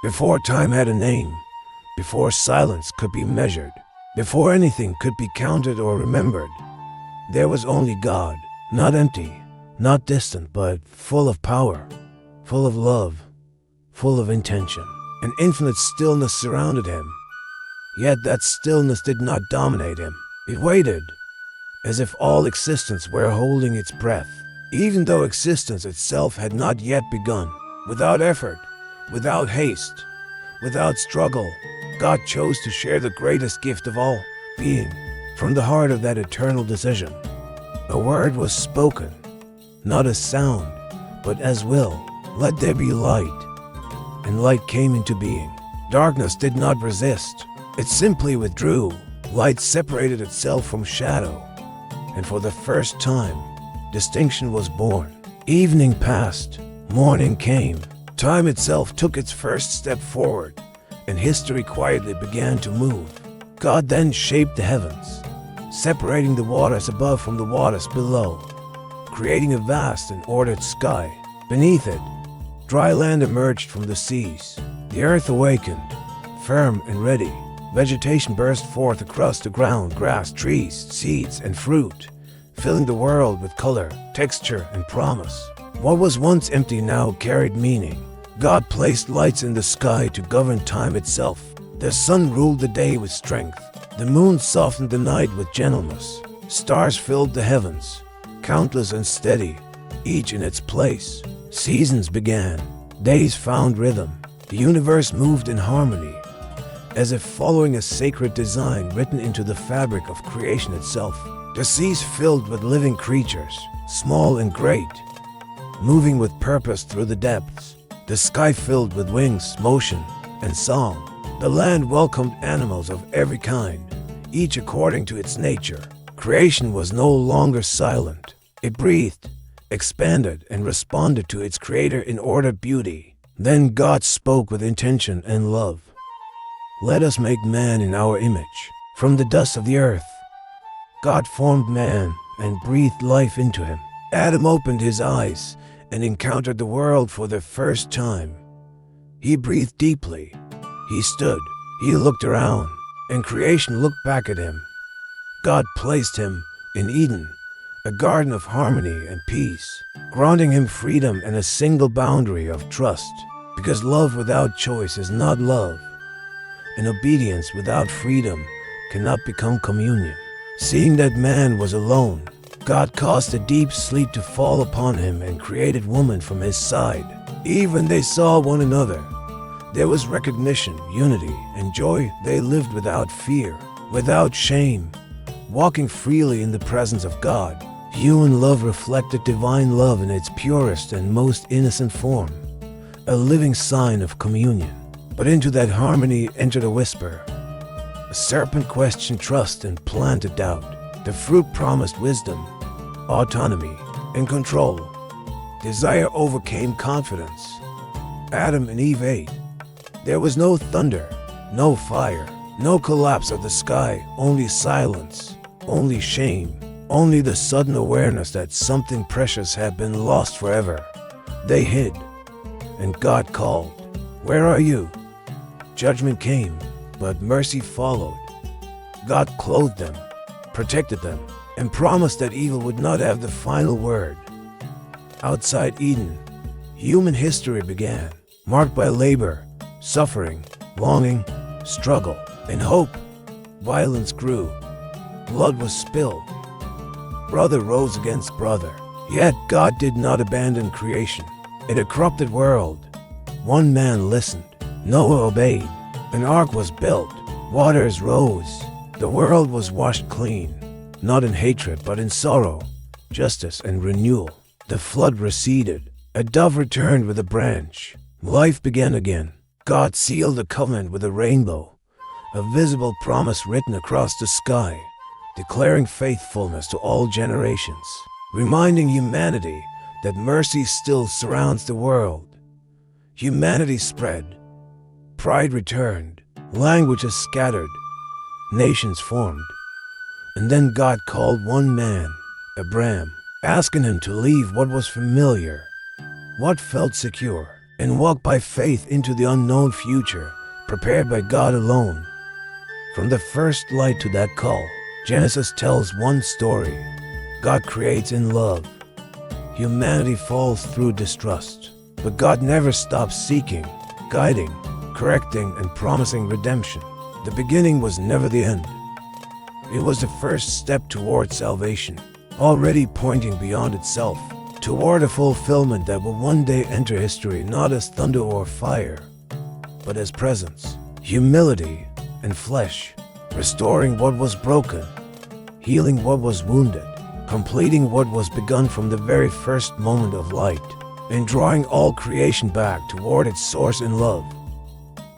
Before time had a name, before silence could be measured, before anything could be counted or remembered, there was only God, not empty, not distant, but full of power, full of love, full of intention. An infinite stillness surrounded him. Yet that stillness did not dominate him. It waited, as if all existence were holding its breath, even though existence itself had not yet begun. Without effort, without haste, without struggle, God chose to share the greatest gift of all, being. From the heart of that eternal decision, a word was spoken, not as sound, but as will. Let there be light. And light came into being. Darkness did not resist. It simply withdrew. Light separated itself from shadow. And for the first time, distinction was born. Evening passed. Morning came. Time itself took its first step forward, and history quietly began to move. God then shaped the heavens, separating the waters above from the waters below, creating a vast and ordered sky. Beneath it, dry land emerged from the seas. The earth awakened, firm and ready. Vegetation burst forth across the ground, grass, trees, seeds, and fruit, filling the world with color, texture, and promise. What was once empty now carried meaning. God placed lights in the sky to govern time itself. The sun ruled the day with strength. The moon softened the night with gentleness. Stars filled the heavens, countless and steady, each in its place. Seasons began. Days found rhythm. The universe moved in harmony, as if following a sacred design written into the fabric of creation itself. The seas filled with living creatures, small and great, moving with purpose through the depths. The sky filled with wings, motion, and song. The land welcomed animals of every kind, each according to its nature. Creation was no longer silent. It breathed, expanded, and responded to its creator in ordered beauty. Then God spoke with intention and love. Let us make man in our image. From the dust of the earth, God formed man and breathed life into him. Adam opened his eyes and encountered the world for the first time. He breathed deeply. He stood. He looked around, and creation looked back at him. God placed him in Eden, a garden of harmony and peace, granting him freedom and a single boundary of trust. Because love without choice is not love, and obedience without freedom cannot become communion. Seeing that man was alone, God caused a deep sleep to fall upon him and created woman from his side. Even they saw one another. There was recognition, unity, and joy. They lived without fear, without shame, walking freely in the presence of God. Human love reflected divine love in its purest and most innocent form, a living sign of communion. But into that harmony entered a whisper. A serpent questioned trust and planted doubt. The fruit promised wisdom, autonomy, and control. Desire overcame confidence. Adam and Eve ate. There was no thunder, no fire, no collapse of the sky, only silence, only shame, only the sudden awareness that something precious had been lost forever. They hid, and God called, "Where are you?" Judgment came, but mercy followed. God clothed them, protected them, and promised that evil would not have the final word. Outside Eden, human history began, marked by labor, suffering, longing, struggle, and hope. Violence grew. Blood was spilled. Brother rose against brother. Yet God did not abandon creation. In a corrupted world, one man listened. Noah obeyed. An ark was built. Waters rose. The world was washed clean, not in hatred, but in sorrow, justice, and renewal. The flood receded. A dove returned with a branch. Life began again. God sealed a covenant with a rainbow, a visible promise written across the sky, declaring faithfulness to all generations, reminding humanity that mercy still surrounds the world. Humanity spread. Pride returned. Languages scattered. Nations formed. And then God called one man, Abraham, asking him to leave what was familiar, what felt secure, and walk by faith into the unknown future, prepared by God alone. From the first light to that call, Genesis tells one story. God creates in love. Humanity falls through distrust, but God never stops seeking, guiding, correcting, and promising redemption. The beginning was never the end. It was the first step toward salvation, already pointing beyond itself, toward a fulfillment that will one day enter history not as thunder or fire, but as presence, humility, and flesh, restoring what was broken, healing what was wounded, completing what was begun from the very first moment of light, and drawing all creation back toward its source in love.